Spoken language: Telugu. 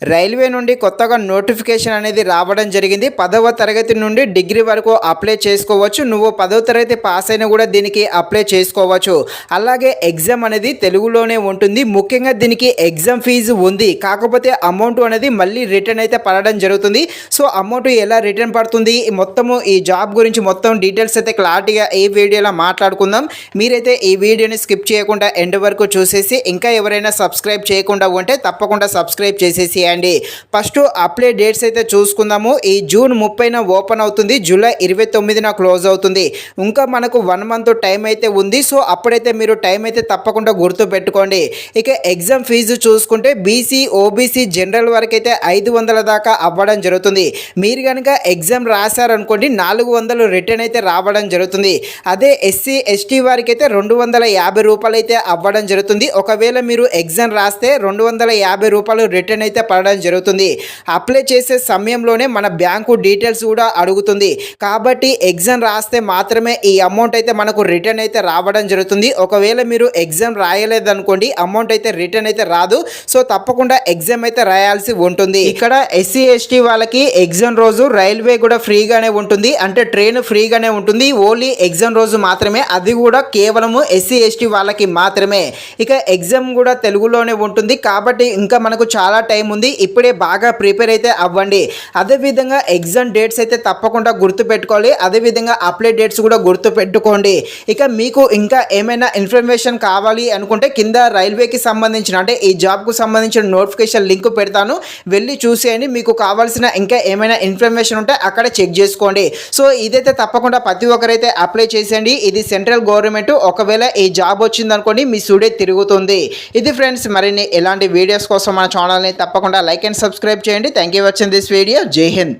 రైల్వే నుండి కొత్తగా నోటిఫికేషన్ అనేది రావడం జరిగింది. 10వ తరగతి నుండి డిగ్రీ వరకు అప్లై చేసుకోవచ్చు. నువ్వు 10వ తరగతి పాస్ అయినా కూడా దీనికి అప్లై చేసుకోవచ్చు. అలాగే ఎగ్జామ్ అనేది తెలుగులోనే ఉంటుంది. ముఖ్యంగా దీనికి ఎగ్జామ్ ఫీజు ఉంది. కాకపోతే అమౌంట్ అనేది మళ్ళీ రిటర్న్ అయితే పడడం జరుగుతుంది. సో అమౌంట్ ఎలా రిటర్న్ పడుతుంది, మొత్తము ఈ జాబ్ గురించి మొత్తం డీటెయిల్స్ అయితే క్లారిటీగా ఈ వీడియోలో మాట్లాడుకుందాం. మీరైతే ఈ వీడియోని స్కిప్ చేయకుండా ఎండ్ వరకు చూసేసి, ఇంకా ఎవరైనా సబ్స్క్రైబ్ చేయకుండా ఉంటే తప్పకుండా సబ్స్క్రైబ్ చేసేసి అండి. ఫస్ట్ అప్లై డేట్స్ అయితే చూసుకుందాము. ఈ జూన్ 30న ఓపెన్ అవుతుంది, జూలై 29న క్లోజ్ అవుతుంది. ఇంకా మనకు 1 మంత్ టైం అయితే ఉంది. సో అప్పుడైతే మీరు టైం అయితే తప్పకుండా గుర్తు పెట్టుకోండి. ఇక ఎగ్జామ్ ఫీజు చూసుకుంటే బీసీ, ఓబీసీ, జనరల్ వరకు అయితే 500 దాకా అవ్వడం జరుగుతుంది. మీరు కనుక ఎగ్జామ్ రాశారనుకోండి 400 రిటర్న్ అయితే రావడం జరుగుతుంది. అదే ఎస్సీ, ఎస్టీ వారికి అయితే 250 రూపాయలు అయితే అవ్వడం జరుగుతుంది. ఒకవేళ మీరు ఎగ్జామ్ రాస్తే 250 రూపాయలు రిటర్న్ అయితే పడడం జరుగుతుంది. అప్లై చేసే సమయంలోనే మన బ్యాంకు డీటెయిల్స్ కూడా అడుగుతుంది. కాబట్టి ఎగ్జామ్ రాస్తే మాత్రమే ఈ అమౌంట్ అయితే మనకు రిటర్న్ అయితే రావడం జరుగుతుంది. ఒకవేళ మీరు ఎగ్జామ్ రాయలేదనుకోండి అమౌంట్ అయితే రిటర్న్ అయితే రాదు. సో తప్పకుండా ఎగ్జామ్ అయితే రాయాల్సి ఉంటుంది. ఇక్కడ ఎస్సీ, ఎస్టీ వాళ్ళకి ఎగ్జామ్ రోజు రైల్వే కూడా ఫ్రీగానే ఉంటుంది. అంటే ట్రైన్ ఫ్రీగానే ఉంటుంది. ఓన్లీ ఎగ్జామ్ రోజు మాత్రమే, అది కూడా కేవలము ఎస్సీ, ఎస్టీ వాళ్ళకి మాత్రమే. ఇక ఎగ్జామ్ కూడా తెలుగులోనే ఉంటుంది. కాబట్టి ఇంకా మనకు చాలా టైం ఉంది. ఇప్పుడే బాగా ప్రిపేర్ అయితే అవ్వండి. అదేవిధంగా ఎగ్జామ్ డేట్స్ అయితే తప్పకుండా గుర్తుపెట్టుకోవాలి. అదేవిధంగా అప్లై డేట్స్ కూడా గుర్తుపెట్టుకోండి. ఇక మీకు ఇంకా ఏమైనా ఇన్ఫర్మేషన్ కావాలి అనుకుంటే కింద రైల్వేకి సంబంధించిన, అంటే ఈ జాబ్కు సంబంధించిన నోటిఫికేషన్ లింక్ పెడతాను, వెళ్ళి చూసేయండి. మీకు కావాల్సిన ఇంకా ఏమైనా ఇన్ఫర్మేషన్ ఉంటే అక్కడ చెక్ చేసుకోండి. సో ఇదైతే తప్పకుండా ప్రతి ఒక్కరైతే అప్లై చేసేయండి. ఇది సెంట్రల్ గవర్నమెంట్. ఒకవేళ ఈ జాబ్ వచ్చిందనుకోండి మీ సూడే తిరుగుతుంది. ఇది ఫ్రెండ్స్, మరిన్ని ఎలాంటి వీడియోస్ కోసం మన ఛానల్ని తప్పకుండా లైక్ అండ్ సబ్స్క్రైబ్ చేయండి. Thank you for watching this video. జై హింద్.